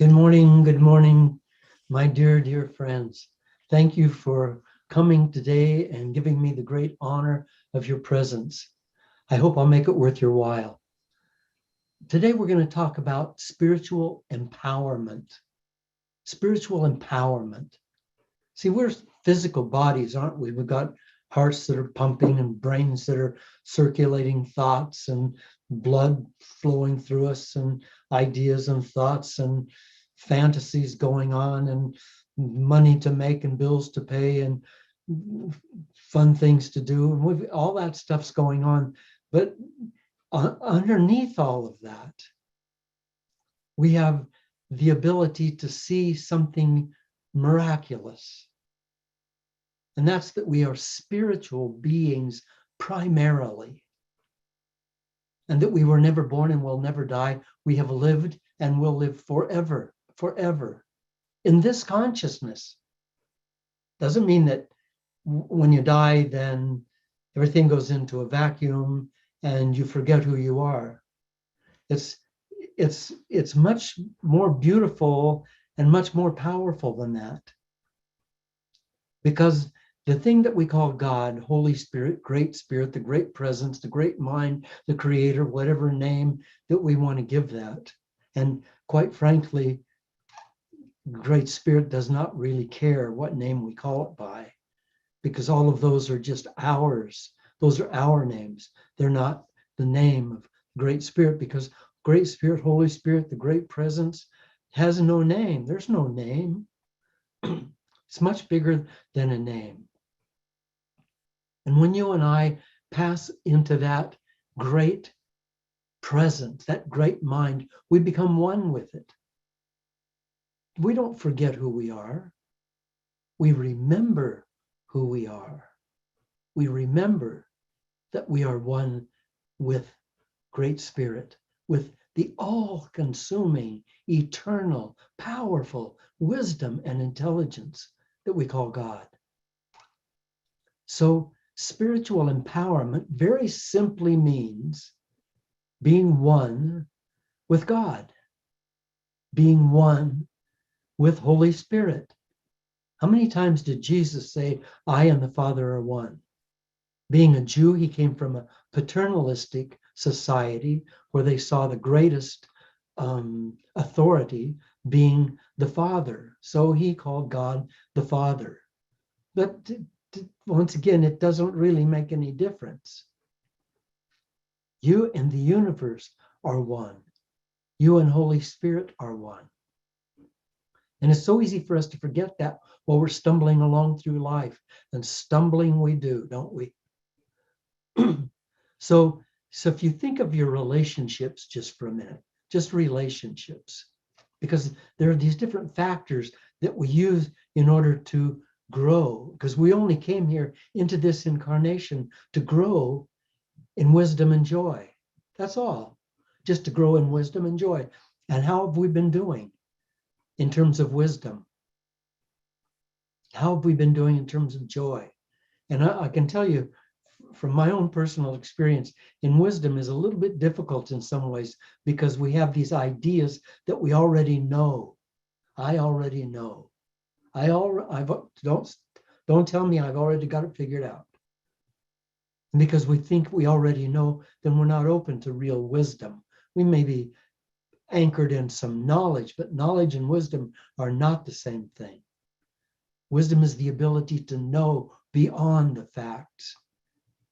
Good morning, my dear friends. Thank you for coming today and giving me the great honor of your presence. I hope I'll make it worth your while. Today, we're going to talk about spiritual empowerment. Spiritual empowerment. See, we're physical bodies, aren't we? We've got hearts that are pumping and brains that are circulating thoughts and blood flowing through us and ideas and thoughts and fantasies going on and money to make and bills to pay and fun things to do. And all that stuff's going on. But underneath all of that, we have the ability to see something miraculous. And that's that we are spiritual beings primarily. And that we were never born and will never die. We have lived and will live forever in this consciousness. Doesn't mean that when you die, then everything goes into a vacuum and you forget who you are. It's much more beautiful and much more powerful than that. Because the thing that we call God, Holy Spirit, the great presence, the great mind, the creator, whatever name that we want to give that. And quite frankly, Great Spirit does not really care what name we call it by, because all of those are just ours. Those are our names. They're not the name of Great Spirit, because Great Spirit, Holy Spirit, the great presence has no name. There's no name. It's much bigger than a name. And when you and I pass into that great presence, that great mind, we become one with it. We don't forget who we are. We remember who we are. We remember that we are one with Great Spirit, with the all-consuming, eternal, powerful wisdom and intelligence that we call God. So spiritual empowerment very simply means being one with God, being one with Holy Spirit. How many times did Jesus say, I and the Father are one? Being a Jew, he came from a paternalistic society where they saw the greatest authority being the Father. So he called God the Father. But once again, it doesn't really make any difference. You and the universe are one. You and Holy Spirit are one. And it's so easy for us to forget that while we're stumbling along through life. And stumbling we do, don't we? So if you think of your relationships just for a minute, just relationships, because there are these different factors that we use in order to grow, because we only came here into this incarnation to grow in wisdom and joy. That's all, just to grow in wisdom and joy. And how have we been doing in terms of wisdom? How have we been doing in terms of joy? And I can tell you from my own personal experience, in wisdom is a little bit difficult in some ways, because we have these ideas that we already know. I already know. Don't tell me I've already got it figured out. And because we think we already know, then we're not open to real wisdom. We may be anchored in some knowledge, but knowledge and wisdom are not the same thing. Wisdom is the ability to know beyond the facts,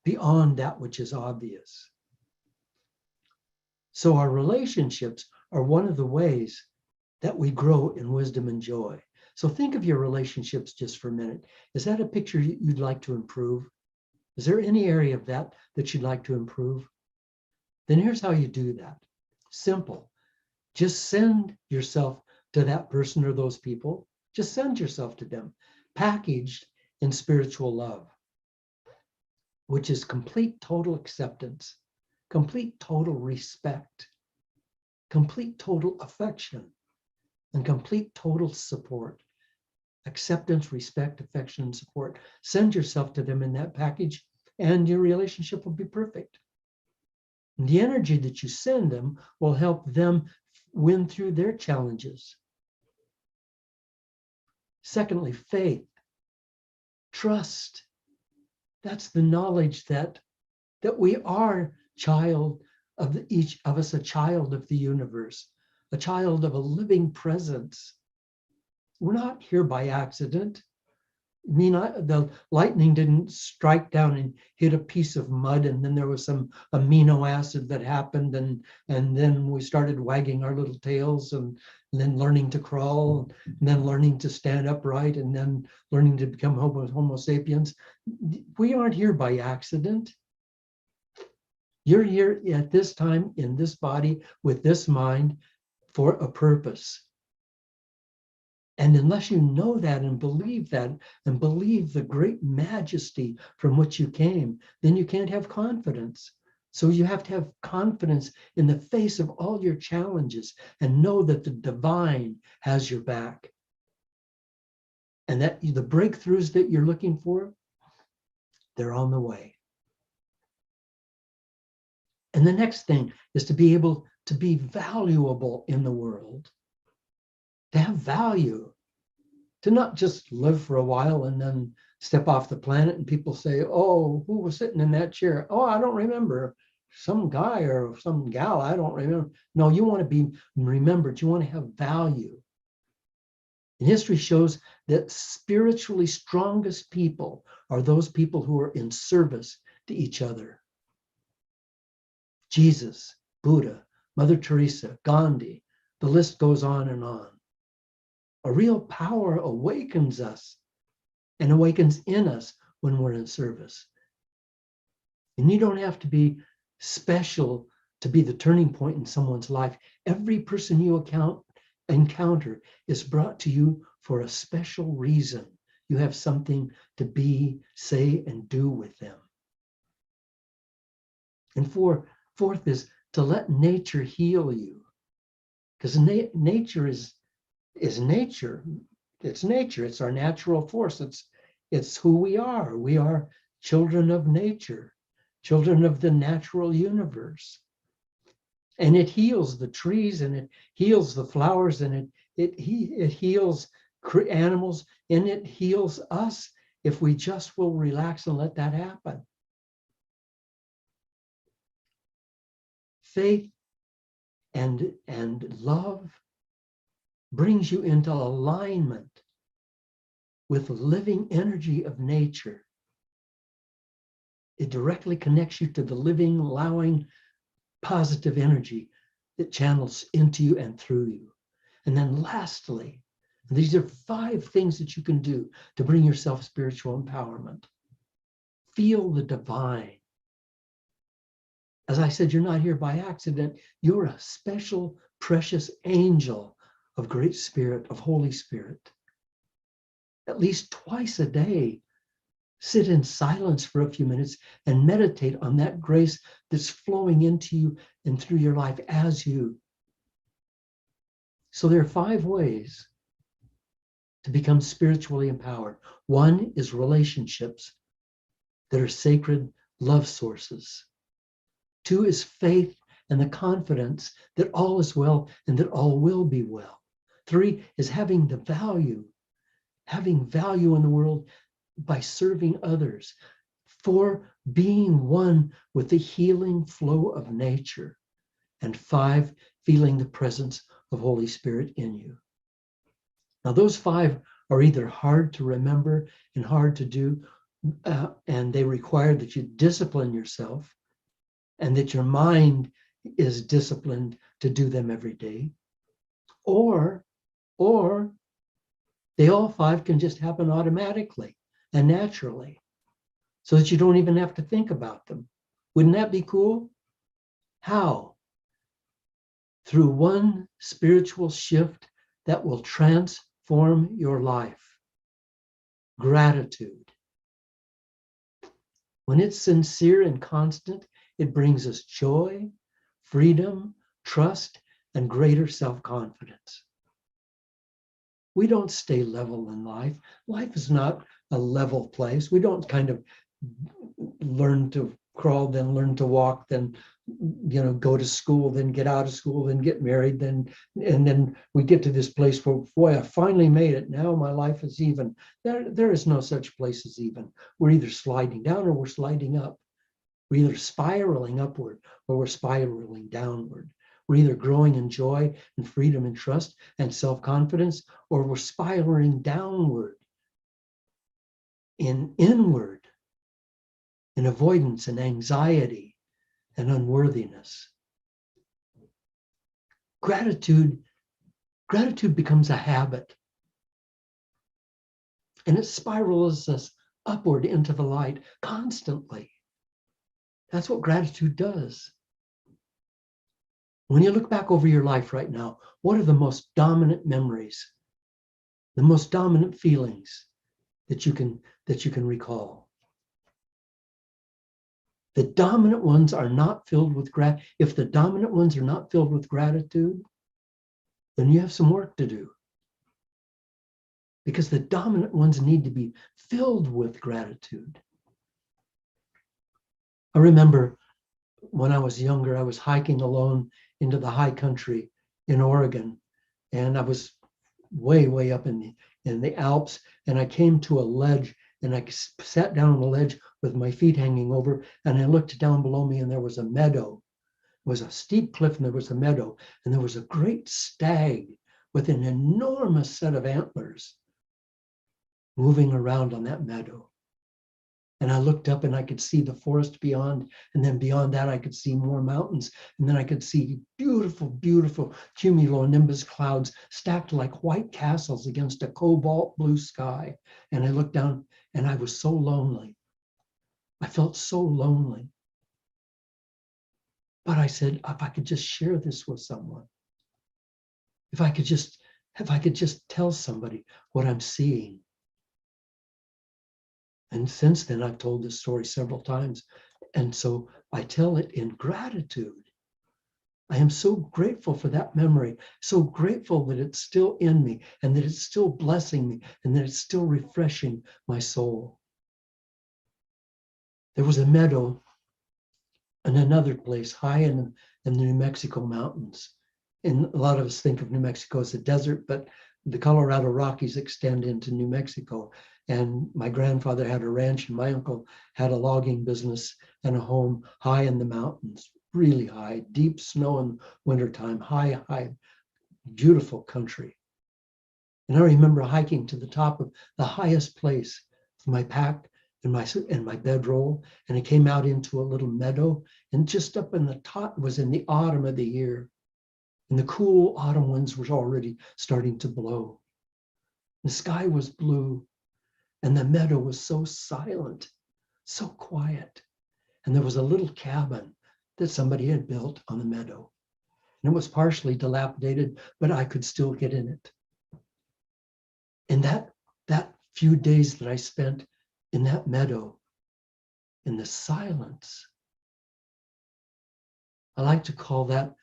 beyond that which is obvious. So our relationships are one of the ways that we grow in wisdom and joy. So think of your relationships just for a minute. Is that a picture you'd like to improve? Is there any area of that you'd like to improve? Then here's how you do that. Simple. Just send yourself to that person or those people. Just send yourself to them, packaged in spiritual love, which is complete total acceptance, complete total respect, complete total affection, and complete total support. Acceptance, respect, affection, and support. Send yourself to them in that package, and your relationship will be perfect. And the energy that you send them will help them win through their challenges Secondly, faith, trust. That's the knowledge that we are each of us, a child of the universe, a child of a living presence. We're not here by accident. I mean, the lightning didn't strike down and hit a piece of mud, and then there was some amino acid that happened, and then we started wagging our little tails, and then learning to crawl, and then learning to stand upright, and then learning to become Homo sapiens. We aren't here by accident. You're here at this time, in this body, with this mind, for a purpose. And unless you know that and believe the great majesty from which you came, then you can't have confidence. So you have to have confidence in the face of all your challenges and know that the divine has your back. And that the breakthroughs that you're looking for, they're on the way. And the next thing is to be able to be valuable in the world, to have value, to not just live for a while and then step off the planet and people say, oh, who was sitting in that chair? Oh, I don't remember. Some guy or some gal, I don't remember. No, you want to be remembered. You want to have value. And history shows that spiritually strongest people are those people who are in service to each other. Jesus, Buddha, Mother Teresa, Gandhi, the list goes on and on. A real power awakens us and awakens in us when we're in service. And you don't have to be special to be the turning point in someone's life. Every person you encounter is brought to you for a special reason. You have something to be, say, and do with them. And fourth is to let nature heal you. Because nature is nature. It's nature. It's our natural force. It's who we are. We are children of nature, children of the natural universe. And it heals the trees, and it heals the flowers, and it heals animals, and it heals us if we just will relax and let that happen. Faith and love brings you into alignment with the living energy of nature. It directly connects you to the living, allowing, positive energy that channels into you and through you. And then lastly, and these are 5 things that you can do to bring yourself spiritual empowerment. Feel the divine. As I said, you're not here by accident. You're a special, precious angel of Great Spirit, of Holy Spirit. At least twice a day, sit in silence for a few minutes and meditate on that grace that's flowing into you and through your life as you. So there are 5 ways to become spiritually empowered. 1 is relationships that are sacred love sources. 2 is faith and the confidence that all is well and that all will be well. 3 is having value in the world by serving others. 4, being one with the healing flow of nature. And 5, feeling the presence of Holy Spirit in you. Now, those 5 are either hard to remember and hard to do, and they require that you discipline yourself and that your mind is disciplined to do them every day. Or they all 5 can just happen automatically and naturally so that you don't even have to think about them. Wouldn't that be cool? How? Through one spiritual shift that will transform your life. Gratitude. When it's sincere and constant, it brings us joy, freedom, trust, and greater self-confidence. We don't stay level in life. Life is not a level place. We don't kind of learn to crawl, then learn to walk, then go to school, then get out of school, then get married, and then we get to this place where, boy, I finally made it. Now my life is even. There is no such place as even. We're either sliding down or we're sliding up. We're either spiraling upward or we're spiraling downward. We're either growing in joy and freedom and trust and self-confidence, or we're spiraling downward in inward, in avoidance and anxiety and unworthiness. Gratitude becomes a habit, and it spirals us upward into the light constantly. That's what gratitude does. When you look back over your life right now, what are the most dominant memories, the most dominant feelings that you can recall? The dominant ones are not filled with gratitude. If the dominant ones are not filled with gratitude, then you have some work to do. Because the dominant ones need to be filled with gratitude. I remember when I was younger, I was hiking alone into the high country in Oregon, and I was way up in the Alps, and I came to a ledge, and I sat down on the ledge with my feet hanging over, and I looked down below me, and there was a meadow. It was a steep cliff, and there was a meadow, and there was a great stag with an enormous set of antlers moving around on that meadow. And I looked up and I could see the forest beyond, and then beyond that I could see more mountains, and then I could see beautiful cumulonimbus clouds stacked like white castles against a cobalt blue sky. And I looked down and I was so lonely. I felt so lonely. But I said, if I could just share this with someone, if I could just tell somebody what I'm seeing. And since then, I've told this story several times. And so I tell it in gratitude. I am so grateful for that memory, so grateful that it's still in me, and that it's still blessing me, and that it's still refreshing my soul. There was a meadow in another place high in the New Mexico mountains. And a lot of us think of New Mexico as a desert, but the Colorado Rockies extend into New Mexico. And my grandfather had a ranch, and my uncle had a logging business and a home high in the mountains, really high, deep snow in wintertime, high, beautiful country. And I remember hiking to the top of the highest place with my pack and my bedroll, and I came out into a little meadow, and just up in the top, it was in the autumn of the year, and the cool autumn winds were already starting to blow. The sky was blue, and the meadow was so silent, so quiet. And there was a little cabin that somebody had built on the meadow. And it was partially dilapidated, but I could still get in it. And that few days that I spent in that meadow, in the silence, I like to call that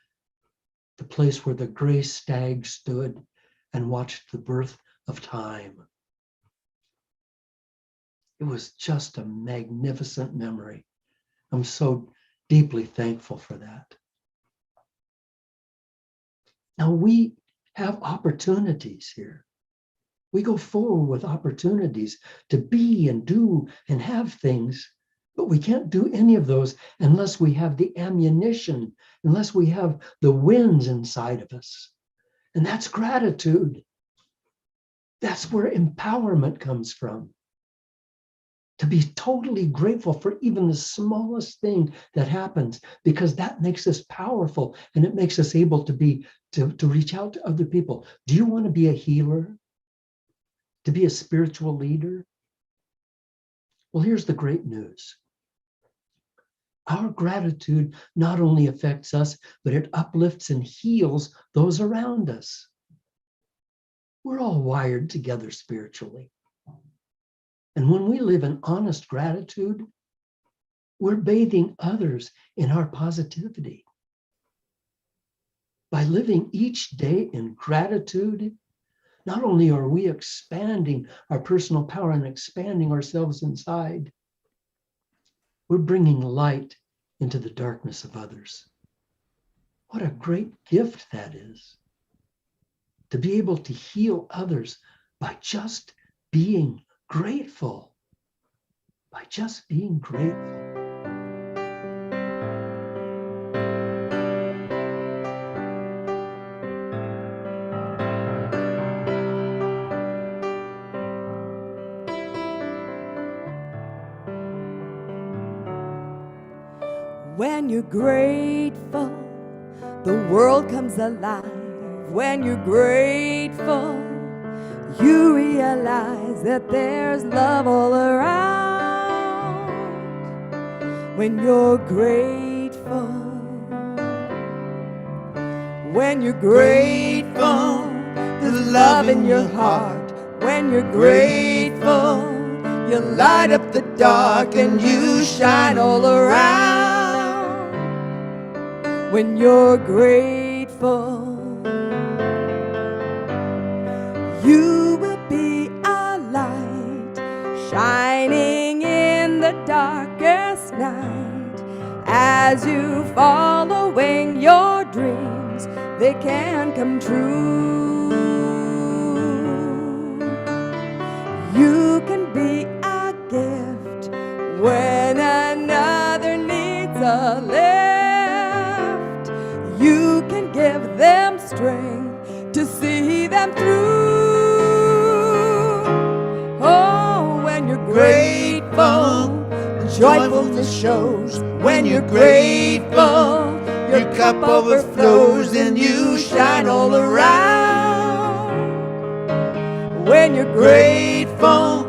the place where the gray stag stood and watched the birth of time. It was just a magnificent memory. I'm so deeply thankful for that. Now we have opportunities here. We go forward with opportunities to be and do and have things, but we can't do any of those unless we have the ammunition, unless we have the winds inside of us. And that's gratitude. That's where empowerment comes from. To be totally grateful for even the smallest thing that happens, because that makes us powerful, and it makes us able to reach out to other people. Do you want to be a healer? To be a spiritual leader? Well, here's the great news. Our gratitude not only affects us, but it uplifts and heals those around us. We're all wired together spiritually. And when we live in honest gratitude, we're bathing others in our positivity. By living each day in gratitude, not only are we expanding our personal power and expanding ourselves inside, We're bringing light into the darkness of others. What a great gift that is, to be able to heal others by just being grateful, by just being grateful. When you're grateful, the world comes alive. When you're grateful, you realize that there's love all around. When you're grateful, when you're grateful, there's love in your heart. When you're grateful, you light up the dark and you shine all around. When you're grateful, you will be a light shining in the darkest night. As you following your dreams, they can come true. You can be a gift when another needs a lift. You can give them strength to see them through. Oh, when you're grateful, joyfulness shows. When you're grateful, your cup overflows and you shine all around. When you're grateful,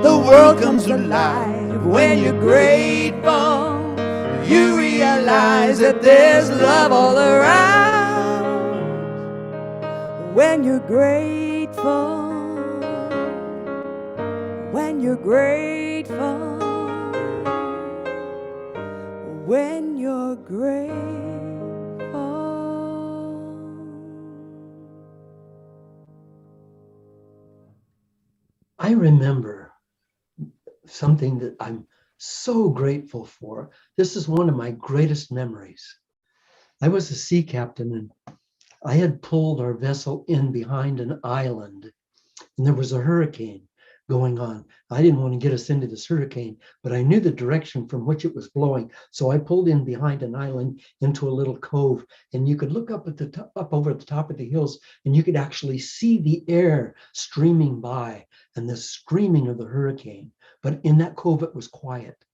the world comes alive. When you're grateful, you realize that there's love all around. When you're grateful, when you're grateful, when you're grateful. I remember something that I'm so grateful for. This is one of my greatest memories. I was a sea captain and I had pulled our vessel in behind an island, and there was a hurricane going on. I didn't want to get us into this hurricane, but I knew the direction from which it was blowing. So I pulled in behind an island into a little cove, and you could look up at the top, up over the top of the hills, and you could actually see the air streaming by and the screaming of the hurricane. But in that cove, it was quiet,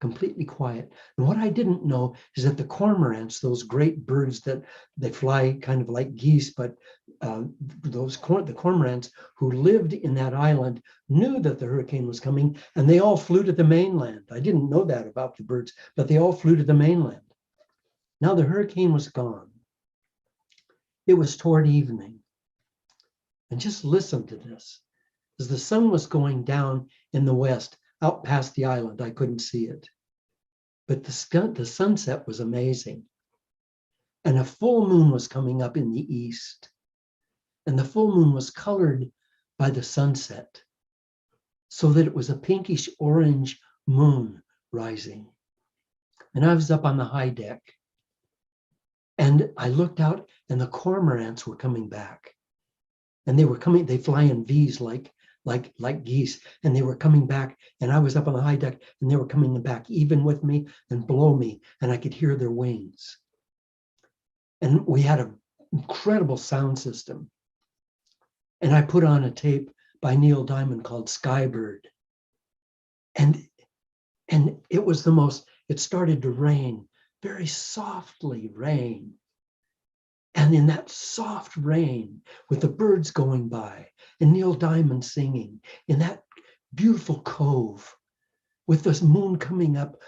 completely quiet. And what I didn't know is that the cormorants, those great birds that they fly kind of like geese, but the cormorants who lived in that island knew that the hurricane was coming, and they all flew to the mainland. I didn't know that about the birds, but they all flew to the mainland. Now the hurricane was gone. It was toward evening. And just listen to this. As the sun was going down in the west, out past the island, I couldn't see it. But the sunset was amazing. And a full moon was coming up in the east. And the full moon was colored by the sunset, so that it was a pinkish orange moon rising. And I was up on the high deck. And I looked out, and the cormorants were coming back. And they were coming, they fly in V's like geese, and they were coming back, and I was up on the high deck, and they were coming back even with me and below me, and I could hear their wings. And we had an incredible sound system. And I put on a tape by Neil Diamond called Skybird. And it was the most, it started to rain, very softly rain. And in that soft rain, with the birds going by and Neil Diamond singing, in that beautiful cove, with this moon coming up,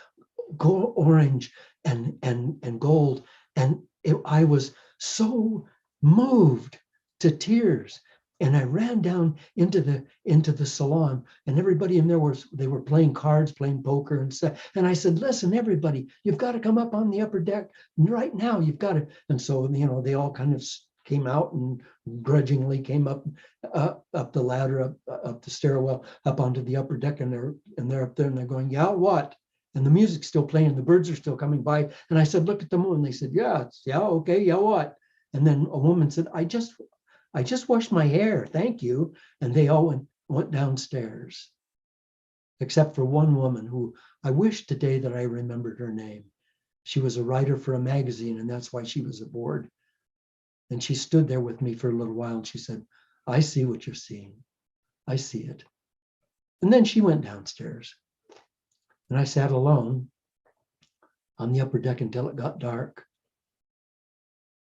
orange and gold, and I was so moved to tears. And I ran down into the salon, and everybody in there they were playing cards, playing poker and stuff. And I said, "Listen, everybody, you've got to come up on the upper deck right now. You've got to." And so, they all kind of came out and grudgingly came up the ladder, up the stairwell, up onto the upper deck, and they're up there, and they're going, "Yeah, what?" and the music's still playing, and the birds are still coming by. And I said, look at the moon. They said, yeah, okay, yeah, what? And then a woman said, I just washed my hair, thank you. And they all went downstairs, except for one woman who I wish today that I remembered her name. She was a writer for a magazine, and that's why she was aboard. And she stood there with me for a little while, and she said, I see what you're seeing. I see it. And then she went downstairs. And I sat alone on the upper deck until it got dark.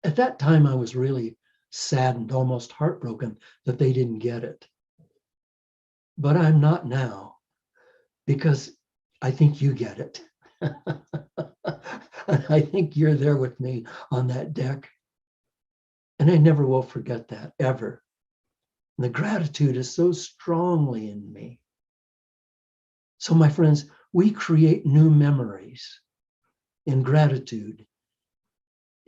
At that time, I was really saddened, almost heartbroken that they didn't get it. But I'm not now, because I think you get it. I think you're there with me on that deck. And I never will forget that, ever. And the gratitude is so strongly in me. So, my friends, we create new memories in gratitude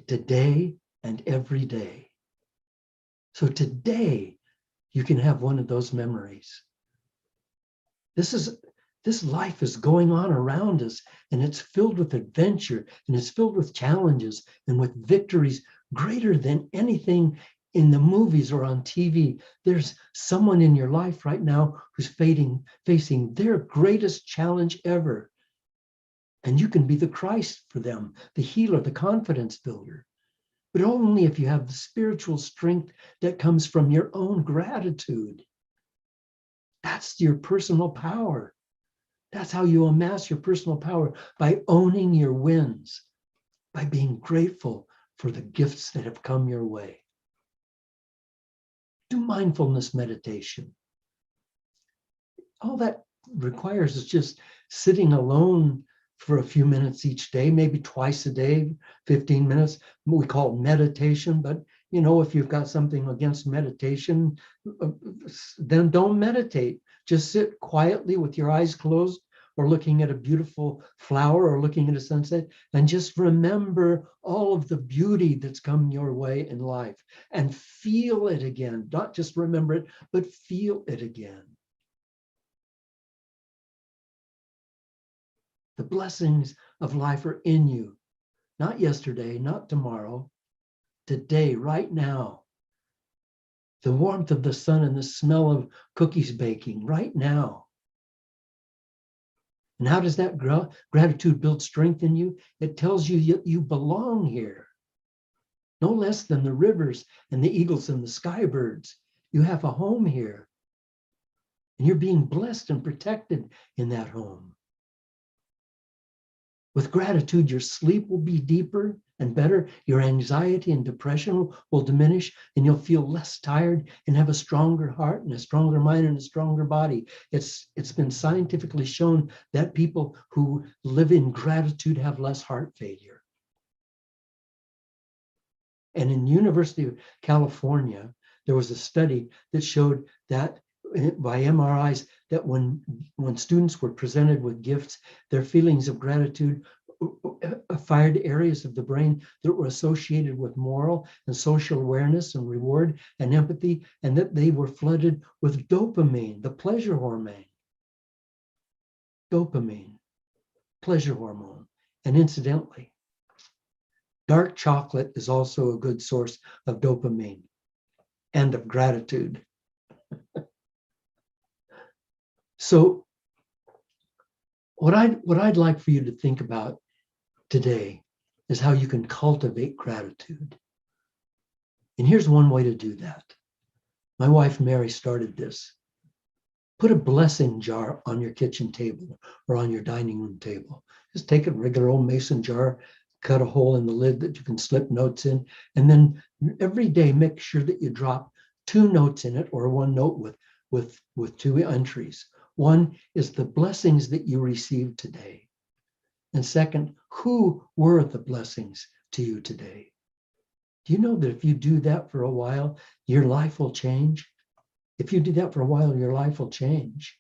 today and every day. So today, you can have one of those memories. This life is going on around us, and it's filled with adventure, and it's filled with challenges and with victories greater than anything in the movies or on TV. There's someone in your life right now who's facing their greatest challenge ever. And you can be the Christ for them, the healer, the confidence builder. But only if you have the spiritual strength that comes from your own gratitude. That's your personal power. That's how you amass your personal power, by owning your wins, by being grateful for the gifts that have come your way. Do mindfulness meditation. All that requires is just sitting alone for a few minutes each day, maybe twice a day, 15 minutes. We call it meditation, but if you've got something against meditation, then don't meditate. Just sit quietly with your eyes closed, or looking at a beautiful flower, or looking at a sunset, and just remember all of the beauty that's come your way in life, and feel it again. Not just remember it, but feel it again. The blessings of life are in you, not yesterday, not tomorrow, today, right now. The warmth of the sun and the smell of cookies baking right now. And how does that gratitude build strength in you? It tells you you belong here. No less than the rivers and the eagles and the skybirds. You have a home here. And you're being blessed and protected in that home. With gratitude, your sleep will be deeper and better. Your anxiety and depression will diminish, and you'll feel less tired and have a stronger heart and a stronger mind and a stronger body. It's been scientifically shown that people who live in gratitude have less heart failure. And in University of California, there was a study that showed that by MRIs, that when students were presented with gifts, their feelings of gratitude fired areas of the brain that were associated with moral and social awareness and reward and empathy, and that they were flooded with dopamine, the pleasure hormone. Dopamine, pleasure hormone. And incidentally, dark chocolate is also a good source of dopamine and of gratitude. So what I'd like for you to think about today is how you can cultivate gratitude. And here's one way to do that. My wife, Mary, started this. Put a blessing jar on your kitchen table or on your dining room table. Just take a regular old mason jar, cut a hole in the lid that you can slip notes in, and then every day make sure that you drop 2 notes in it, or 1 note with 2 entries. One is the blessings that you received today. And second, who were the blessings to you today? Do you know that if you do that for a while, your life will change? If you do that for a while, your life will change.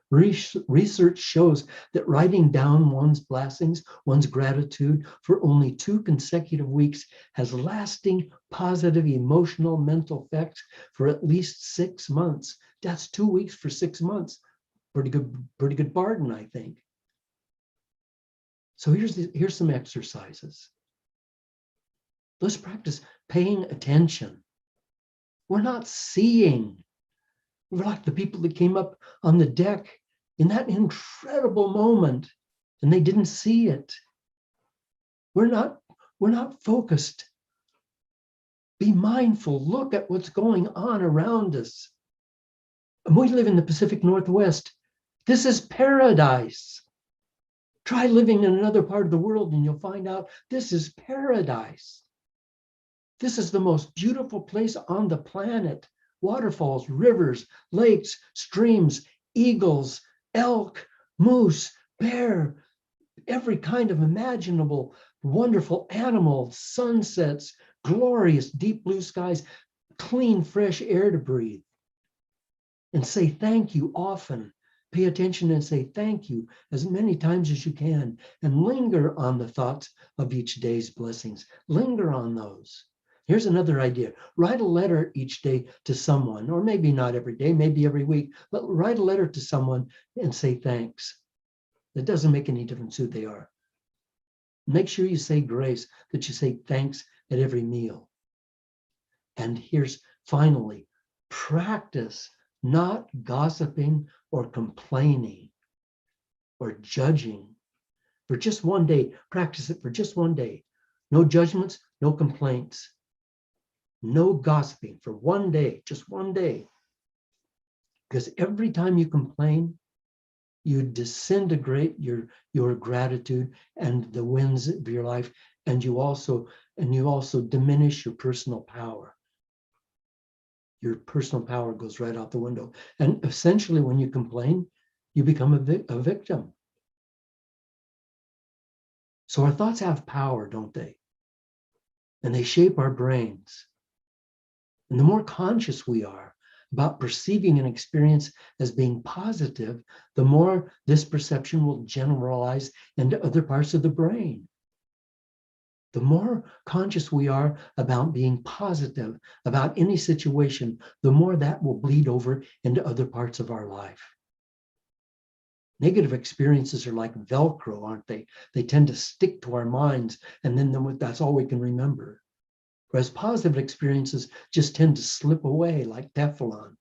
Research shows that writing down one's blessings, one's gratitude for only 2 consecutive weeks has lasting positive emotional, mental effects for at least 6 months. That's 2 weeks for 6 months. Pretty good bargain, I think. So here's some exercises. Let's practice paying attention. We're not seeing. We're like the people that came up on the deck in that incredible moment and they didn't see it. We're not focused. Be mindful. Look at what's going on around us. And we live in the Pacific Northwest. This is paradise. Try living in another part of the world and you'll find out this is paradise. This is the most beautiful place on the planet. Waterfalls, rivers, lakes, streams, eagles, elk, moose, bear, every kind of imaginable wonderful animal, sunsets, glorious deep blue skies, clean, fresh air to breathe. And say thank you often. Pay attention and say thank you as many times as you can. And linger on the thoughts of each day's blessings. Linger on those. Here's another idea. Write a letter each day to someone, or maybe not every day, maybe every week, but write a letter to someone and say thanks. It doesn't make any difference who they are. Make sure you say grace, that you say thanks at every meal. And here's finally, practice not gossiping or complaining or judging for just one day. Practice it for just one day. No judgments, no complaints, no gossiping for one day, just one day. Because every time you complain, you disintegrate your gratitude and the winds of your life, and you also diminish your personal power. Your personal power goes right out the window. And essentially, when you complain, you become a victim. So our thoughts have power, don't they? And they shape our brains. And the more conscious we are about perceiving an experience as being positive, the more this perception will generalize into other parts of the brain. The more conscious we are about being positive about any situation, the more that will bleed over into other parts of our life. Negative experiences are like Velcro, aren't they? They tend to stick to our minds, and then that's all we can remember. Whereas positive experiences just tend to slip away like Teflon.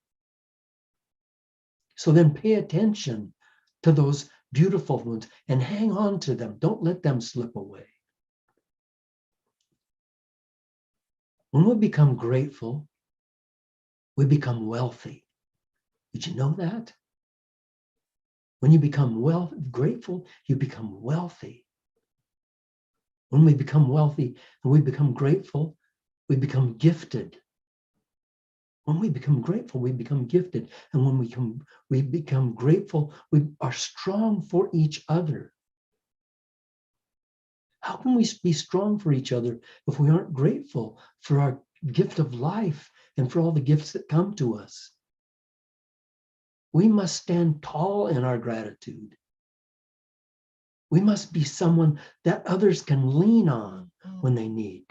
So then pay attention to those beautiful ones and hang on to them. Don't let them slip away. When we become grateful, we become wealthy. Did you know that? When you become grateful, you become wealthy. When we become wealthy and we become grateful, we become gifted. When we become grateful, we become gifted. And when we become grateful, we are strong for each other. How can we be strong for each other if we aren't grateful for our gift of life and for all the gifts that come to us? We must stand tall in our gratitude. We must be someone that others can lean on when they need.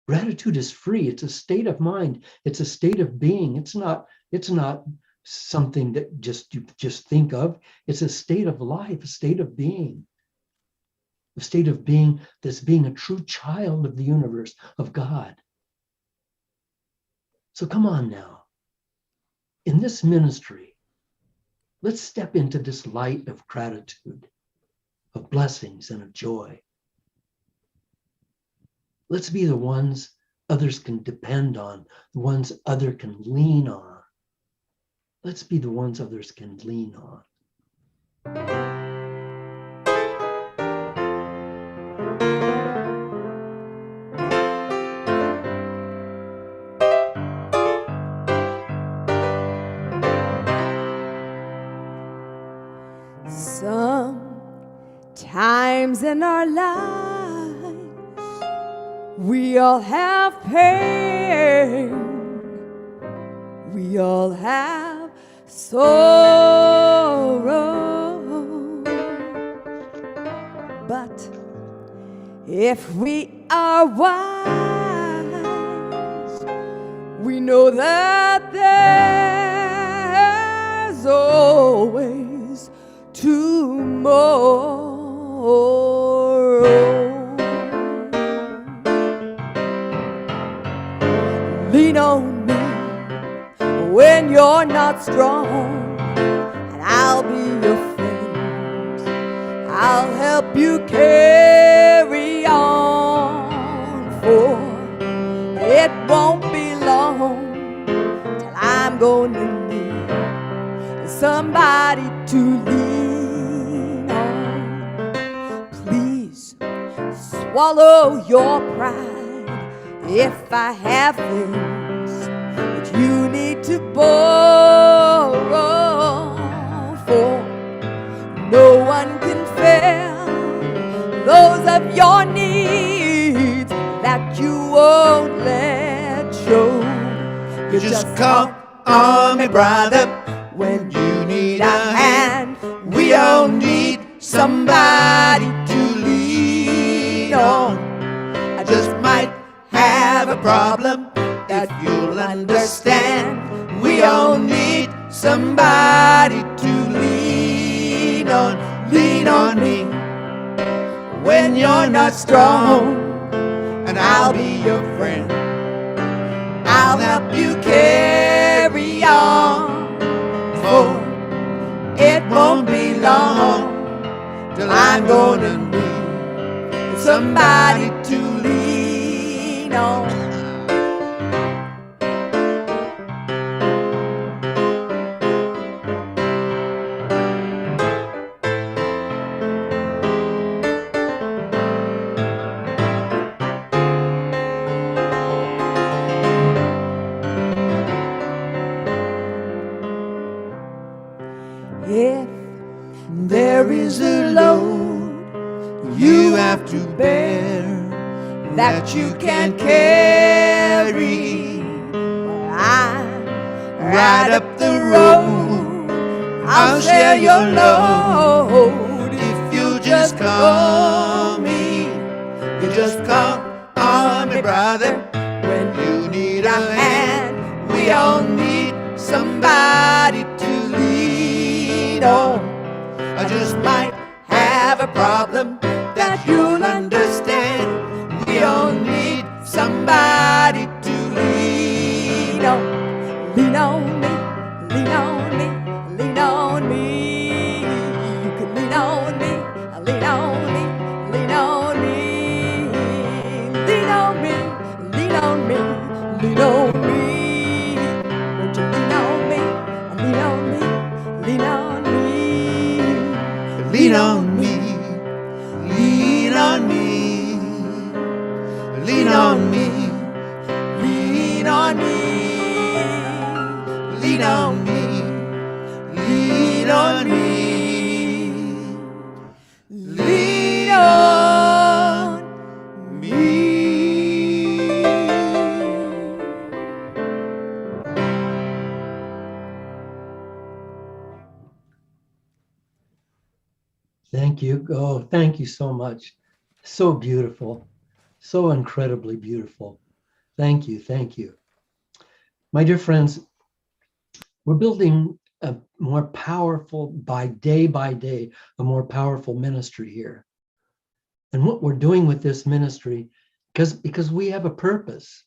Gratitude is free. It's a state of mind. It's a state of being. It's not something that you just think of. It's a state of life, a state of being. A state of being that's being a true child of the universe, of God. So come on now. In this ministry, let's step into this light of gratitude, of blessings and of joy. Let's be the ones others can depend on, the ones others can lean on. Let's be the ones others can lean on. Sometimes in our lives, we all have pain. We all have sorrow. But if we are wise, we know that there's always tomorrow. Lean on me when you're not strong, and I'll be your friend. I'll help you carry on, for it won't be long till I'm gonna need somebody to lean on. Please swallow your pride if I have things that you need to borrow, for no one can fill those of your needs that you won't let show. You just call on me, brother, when you need a a hand. hand. We all need somebody to lean on. I just might have a problem that you'll understand. We all need somebody to lean on. Lean on me when you're not strong, and I'll be your friend. I'll help you carry on, for it won't be long till I'm gonna need somebody to lean on. If there is a load you have to bear that you can't carry, well, I'm right up the road. I'll share your load if you just call me. You just call on me, brother, when you need a hand. We all need somebody to lean on. I just might have a problem that you'll understand. We all need somebody to lean on. Lean on me, lean on me, lean on me. You can lean on me, lean on me, lean on me. Lean on me, lean on me, lean on me. Won't you lean on me, lean on me, lean on me. Lean on me, lean on me, lean on me, lean on me, lean on me, lean on me, lean on me. Thank you. Oh, thank you so much. So beautiful. So incredibly beautiful. Thank you. Thank you. My dear friends, we're building a more powerful, by day, a more powerful ministry here. And what we're doing with this ministry, because we have a purpose.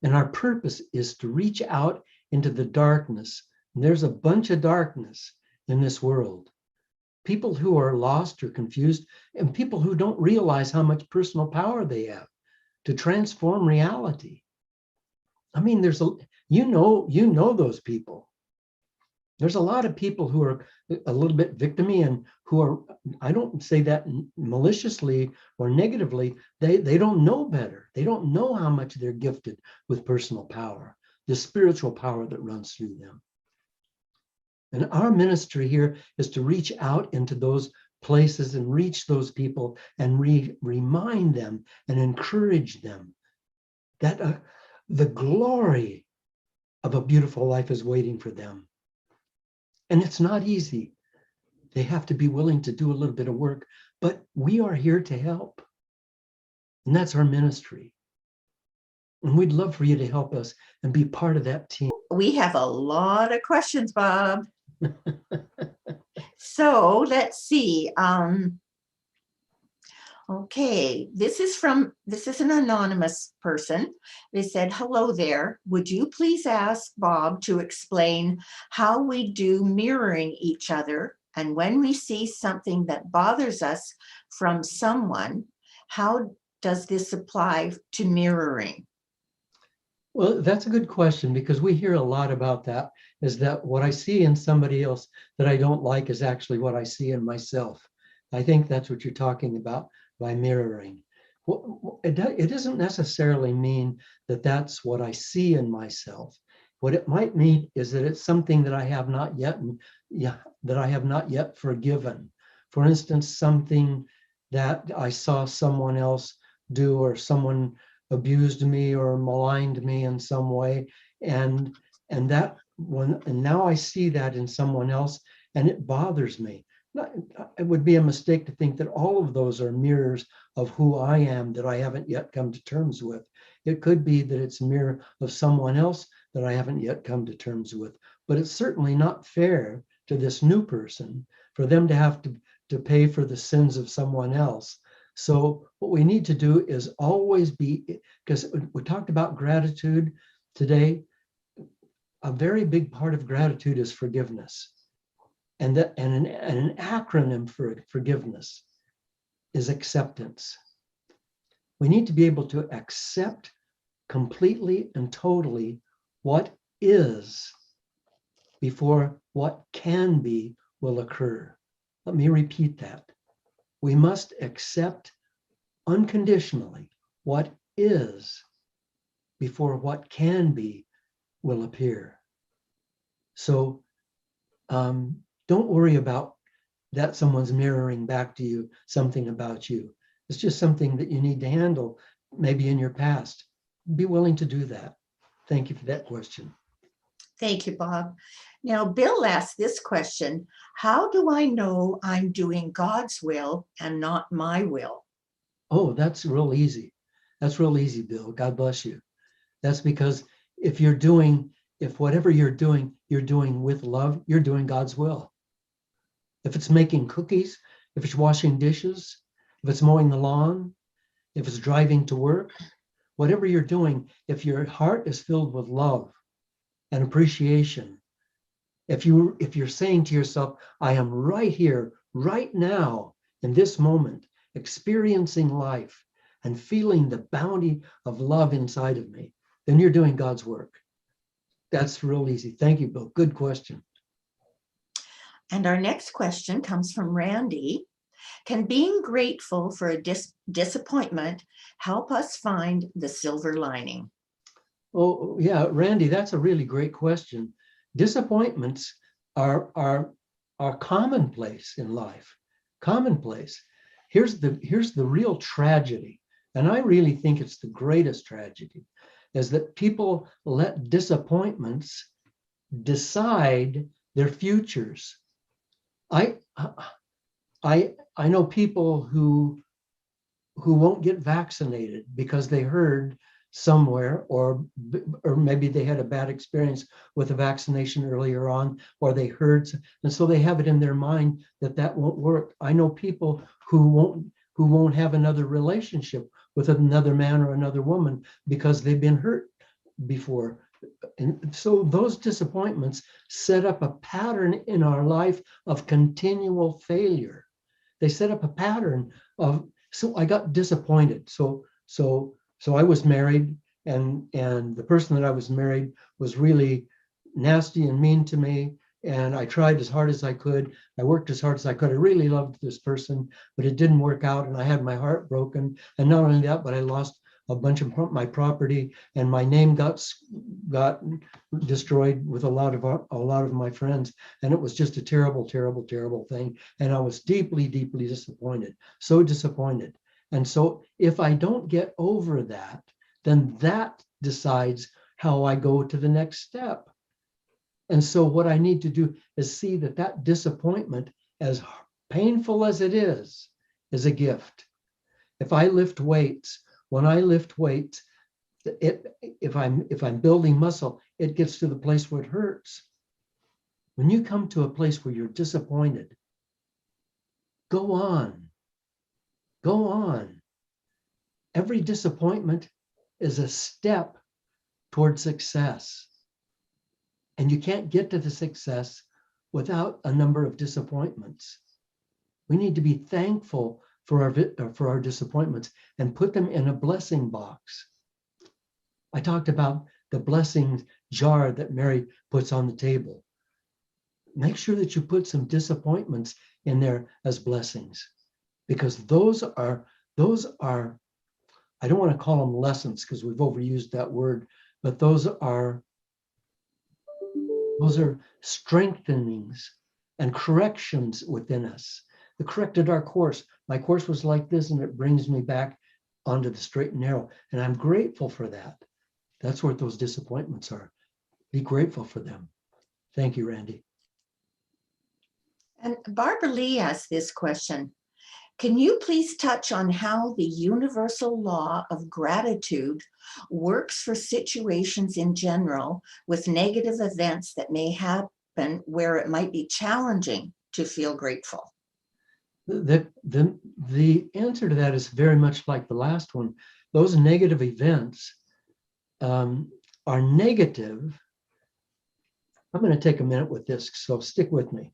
And our purpose is to reach out into the darkness. And there's a bunch of darkness in this world. People who are lost or confused, and people who don't realize how much personal power they have to transform reality. I mean, you know those people. There's a lot of people who are a little bit victimy and who are, I don't say that maliciously or negatively, they don't know better. They don't know how much they're gifted with personal power, the spiritual power that runs through them. And our ministry here is to reach out into those places and reach those people and remind them and encourage them that the glory of a beautiful life is waiting for them. And it's not easy. They have to be willing to do a little bit of work, but we are here to help. And that's our ministry. And we'd love for you to help us and be part of that team. We have a lot of questions, Bob. So let's see. Okay, this is an anonymous person. They said, hello there. Would you please ask Bob to explain how we do mirroring each other? And when we see something that bothers us from someone, how does this apply to mirroring? Well, that's a good question because we hear a lot about that, is that what I see in somebody else that I don't like is actually what I see in myself. I think that's what you're talking about by mirroring. It doesn't necessarily mean that that's what I see in myself. What it might mean is that it's something that I have not yet, that I have not yet forgiven. For instance, something that I saw someone else do, or someone abused me or maligned me in some way, and now I see that in someone else and it bothers me. It would be a mistake to think that all of those are mirrors of who I am that I haven't yet come to terms with. It could be that it's a mirror of someone else that I haven't yet come to terms with, but it's certainly not fair to this new person for them to have to pay for the sins of someone else. So what we need to do is always be, because we talked about gratitude today, a very big part of gratitude is forgiveness. And an acronym for forgiveness is acceptance. We need to be able to accept completely and totally what is before what can be will occur. Let me repeat that. We must accept unconditionally what is before what can be will appear. So don't worry about that someone's mirroring back to you something about you. It's just something that you need to handle, maybe in your past. Be willing to do that. Thank you for that question. Thank you, Bob. Now, Bill asked this question: how do I know I'm doing God's will and not my will? Oh, that's real easy. That's real easy, Bill. God bless you. That's because if whatever you're doing with love, you're doing God's will. If it's making cookies, if it's washing dishes, if it's mowing the lawn, if it's driving to work, whatever you're doing, if your heart is filled with love and appreciation, if you're saying to yourself, I am right here, right now, in this moment, experiencing life and feeling the bounty of love inside of me, then you're doing God's work. That's real easy. Thank you, Bill. Good question. And our next question comes from Randy. Can being grateful for a disappointment help us find the silver lining? Oh, yeah, Randy, that's a really great question. Disappointments are commonplace in life. Commonplace. Here's the real tragedy, and I really think it's the greatest tragedy, is that people let disappointments decide their futures. I know people who won't get vaccinated because they heard somewhere, or maybe they had a bad experience with a vaccination earlier on, or they heard, and so they have it in their mind that won't work. I know people who won't have another relationship with another man or another woman because they've been hurt before. And so those disappointments set up a pattern in our life of continual failure. They set up a pattern of, so I got disappointed. So I was married, and the person that I was married was really nasty and mean to me. And I tried as hard as I could. I worked as hard as I could. I really loved this person, but it didn't work out, and I had my heart broken. And not only that, but I lost a bunch of my property, and my name got destroyed with a lot of my friends. And it was just a terrible, terrible, terrible thing. And I was deeply, deeply disappointed. So disappointed. And so if I don't get over that, then that decides how I go to the next step. And so what I need to do is see that disappointment, as painful as it is a gift. If I lift weights, when I lift weights, if I'm building muscle, it gets to the place where it hurts. When you come to a place where you're disappointed, go on. Go on. Every disappointment is a step toward success. And you can't get to the success without a number of disappointments. We need to be thankful for our disappointments and put them in a blessing box. I talked about the blessing jar that Mary puts on the table. Make sure that you put some disappointments in there as blessings, because those are, I don't want to call them lessons because we've overused that word, but those are strengthenings and corrections within us. It corrected our course. My course was like this, and it brings me back onto the straight and narrow. And I'm grateful for that. That's what those disappointments are. Be grateful for them. Thank you, Randy. And Barbara Lee asked this question. Can you please touch on how the universal law of gratitude works for situations in general with negative events that may happen where it might be challenging to feel grateful? The answer to that is very much like the last one. Those negative events are negative. I'm going to take a minute with this, so stick with me.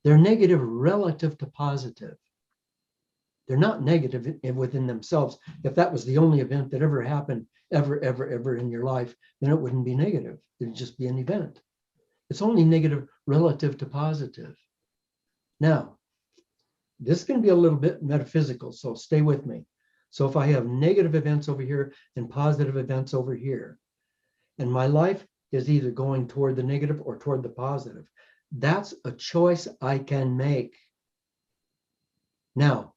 They're negative relative to positive. They're not negative within themselves. If that was the only event that ever happened, ever in your life, then it wouldn't be negative. It'd just be an event. It's only negative relative to positive. Now, this can be a little bit metaphysical, so stay with me. So if I have negative events over here and positive events over here, and my life is either going toward the negative or toward the positive, that's a choice I can make. Now,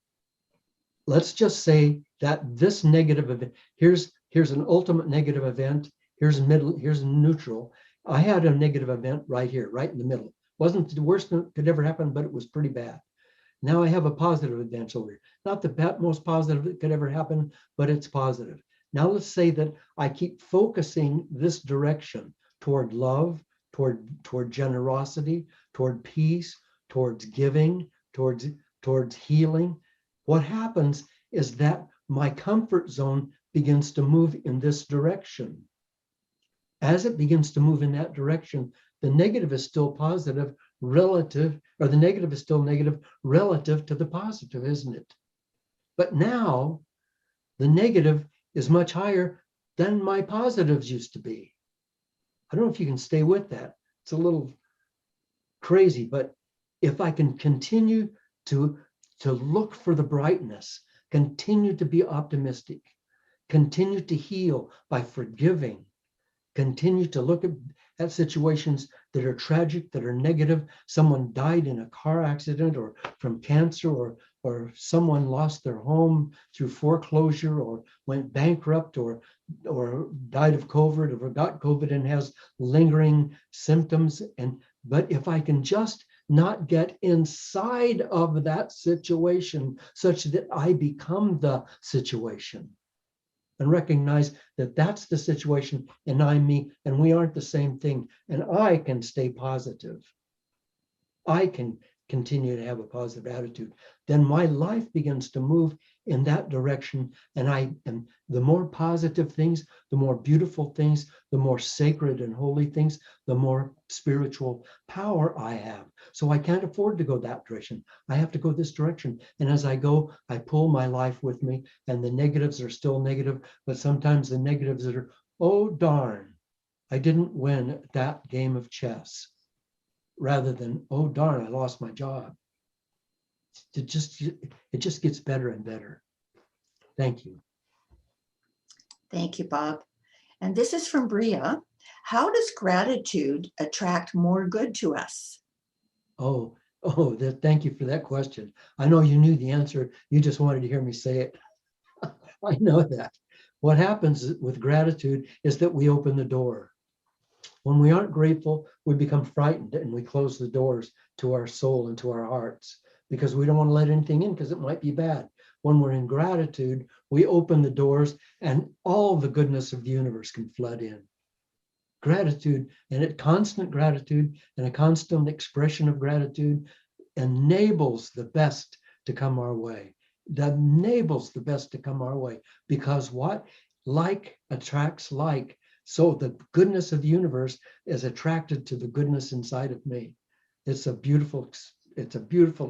let's just say that this negative event, here's an ultimate negative event, here's middle, here's neutral. I had a negative event right here, right in the middle. Wasn't the worst that could ever happen, but it was pretty bad. Now I have a positive event over here. Not the most positive that could ever happen, but it's positive. Now let's say that I keep focusing this direction toward love, toward generosity, toward peace, towards giving, towards healing. What happens is that my comfort zone begins to move in this direction. As it begins to move in that direction, the negative is still positive relative, or the negative is still negative relative to the positive, isn't it? But now the negative is much higher than my positives used to be. I don't know if you can stay with that. It's a little crazy, but if I can continue to look for the brightness, continue to be optimistic, continue to heal by forgiving, continue to look at situations that are tragic, that are negative. Someone died in a car accident or from cancer, or someone lost their home through foreclosure or went bankrupt or died of COVID or got COVID and has lingering symptoms. But if I can just not get inside of that situation such that I become the situation and recognize that that's the situation and I'm me and we aren't the same thing, and I can stay positive, I can continue to have a positive attitude, then my life begins to move in that direction. And the more positive things, the more beautiful things, the more sacred and holy things, the more spiritual power I have. So I can't afford to go that direction. I have to go this direction. And as I go, I pull my life with me, and the negatives are still negative, but sometimes the negatives are, oh darn, I didn't win that game of chess, rather than, oh darn, I lost my job. It just gets better and better. Thank you. Thank you, Bob. And this is from Bria. How does gratitude attract more good to us? Thank you for that question. I know you knew the answer. You just wanted to hear me say it. I know that. What happens with gratitude is that we open the door. When we aren't grateful, we become frightened and we close the doors to our soul and to our hearts because we don't want to let anything in because it might be bad. When we're in gratitude, we open the doors and all the goodness of the universe can flood in. Gratitude, and it constant gratitude and a constant expression of gratitude enables the best to come our way. That enables the best to come our way, because what? Like attracts like. So the goodness of the universe is attracted to the goodness inside of me. It's a beautiful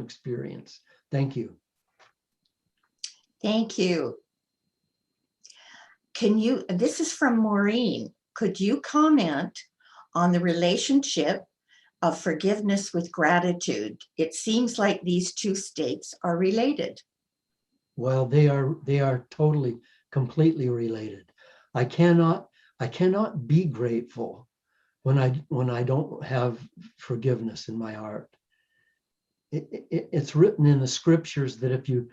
experience. Thank you. Thank you. This is from Maureen. Could you comment on the relationship of forgiveness with gratitude? It seems like these two states are related. Well, they are totally, completely related. I cannot be grateful when I don't have forgiveness in my heart. It's written in the scriptures that if you,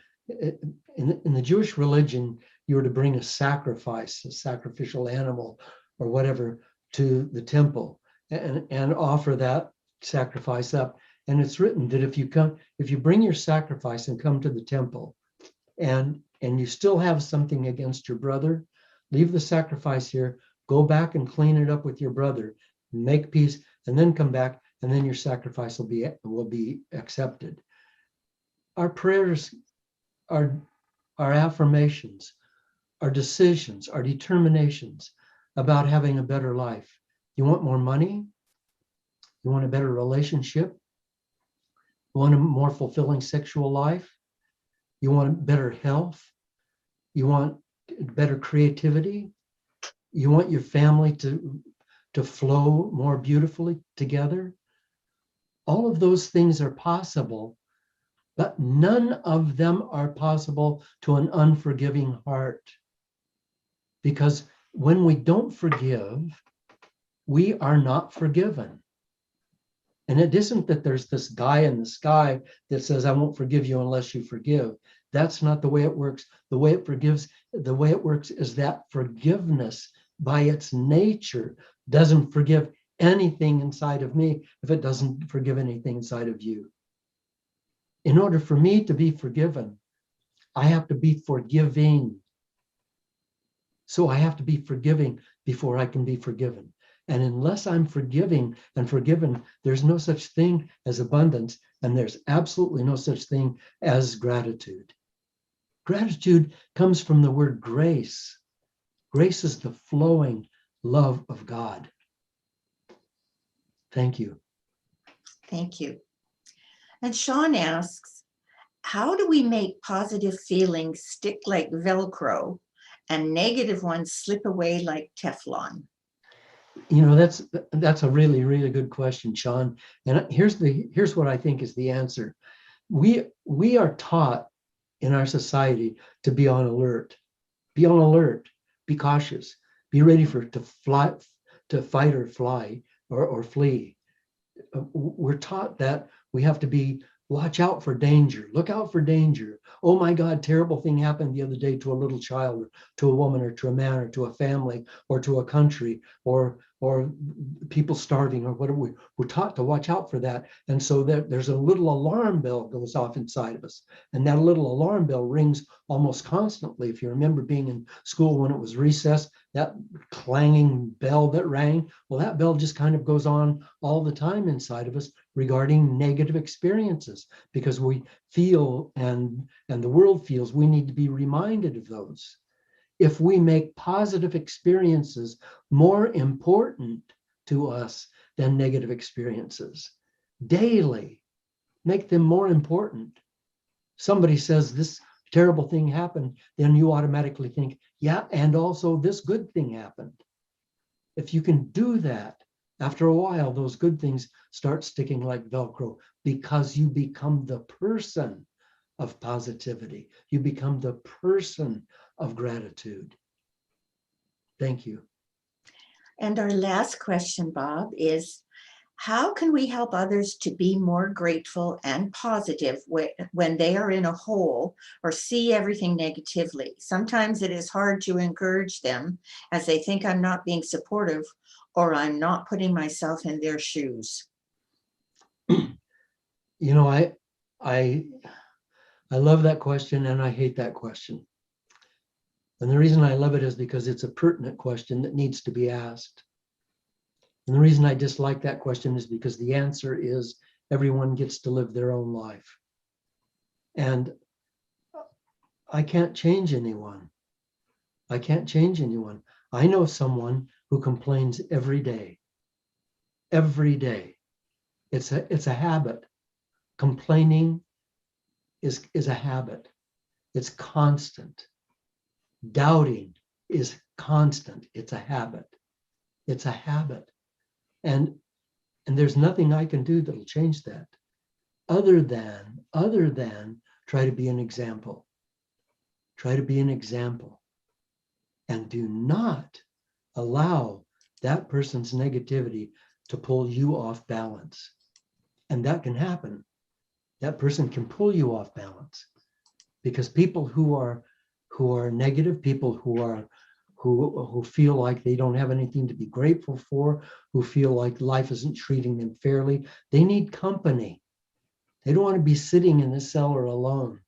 in the Jewish religion, you were to bring a sacrifice, a sacrificial animal or whatever, to the temple and offer that sacrifice up. And it's written that if you bring your sacrifice and come to the temple and you still have something against your brother, leave the sacrifice here, go back and clean it up with your brother, make peace, and then come back, and then your sacrifice will be accepted. Our prayers, our affirmations, our decisions, our determinations about having a better life. You want more money? You want a better relationship? You want a more fulfilling sexual life? You want better health? You want better creativity? You want your family to flow more beautifully together? All of those things are possible, but none of them are possible to an unforgiving heart. Because when we don't forgive, we are not forgiven. And it isn't that there's this guy in the sky that says, I won't forgive you unless you forgive. That's not the way it works. The way it works is that forgiveness by its nature doesn't forgive anything inside of me if it doesn't forgive anything inside of you. In order for me to be forgiven, I have to be forgiving. So I have to be forgiving before I can be forgiven. And unless I'm forgiving and forgiven, there's no such thing as abundance, and there's absolutely no such thing as gratitude. Gratitude comes from the word grace. Grace is the flowing love of God. Thank you. Thank you. And Sean asks, how do we make positive feelings stick like Velcro and negative ones slip away like Teflon? You know, that's a really, really good question, Sean. And here's what I think is the answer. We are taught in our society to be on alert. Be on alert. Be cautious. Be ready to fight or fly or flee. We're taught that we have to watch out for danger. Look out for danger. Oh my God, terrible thing happened the other day to a little child, or to a woman, or to a man, or to a family, or to a country, or people starving, or whatever. We're taught to watch out for that. And so there's a little alarm bell goes off inside of us. And that little alarm bell rings almost constantly. If you remember being in school when it was recess, that clanging bell that rang, well, that bell just kind of goes on all the time inside of us regarding negative experiences, because we feel and the world feels we need to be reminded of those. If we make positive experiences more important to us than negative experiences, daily, make them more important. Somebody says this terrible thing happened, then you automatically think, yeah, and also this good thing happened. If you can do that, after a while, those good things start sticking like Velcro, because you become the person of positivity. You become the person of gratitude. Thank you. And our last question, Bob, is how can we help others to be more grateful and positive when they are in a hole or see everything negatively? Sometimes it is hard to encourage them as they think I'm not being supportive or I'm not putting myself in their shoes. You know, I love that question and I hate that question. And the reason I love it is because it's a pertinent question that needs to be asked. And the reason I dislike that question is because the answer is everyone gets to live their own life. And I can't change anyone. I can't change anyone. I know someone who complains every day. Every day. It's a habit. Complaining is a habit. It's constant. Doubting is constant. It's a habit. It's a habit. And there's nothing I can do that'll change that other than try to be an example. Try to be an example. And do not allow that person's negativity to pull you off balance. And that can happen. That person can pull you off balance, because people who are negative, people who feel like they don't have anything to be grateful for, who feel like life isn't treating them fairly, they need company. They don't want to be sitting in the cellar alone.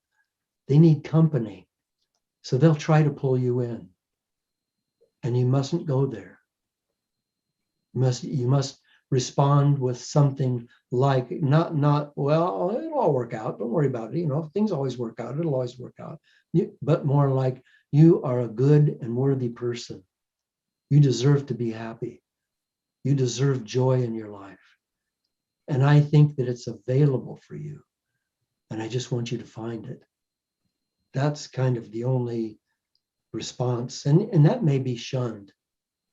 They need company. So they'll try to pull you in. And you mustn't go there. You must respond with something like, not, well, it'll all work out. Don't worry about it. You know, if things always work out, it'll always work out. But more like, you are a good and worthy person. You deserve to be happy. You deserve joy in your life. And I think that it's available for you. And I just want you to find it. That's kind of the only response. And that may be shunned,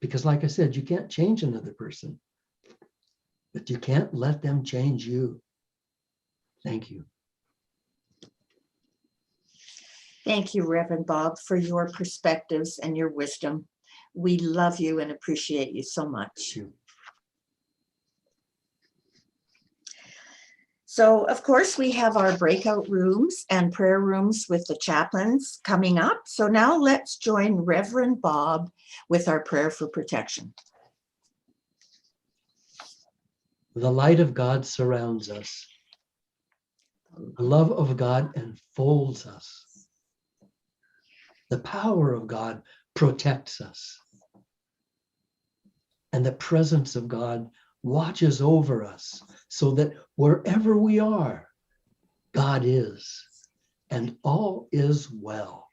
because like I said, you can't change another person, but you can't let them change you. Thank you. Thank you, Reverend Bob, for your perspectives and your wisdom. We love you and appreciate you so much. Thank you. So, of course, we have our breakout rooms and prayer rooms with the chaplains coming up. So now let's join Reverend Bob with our prayer for protection. The light of God surrounds us. The love of God enfolds us. The power of God protects us. And the presence of God watches over us, so that wherever we are, God is, and all is well.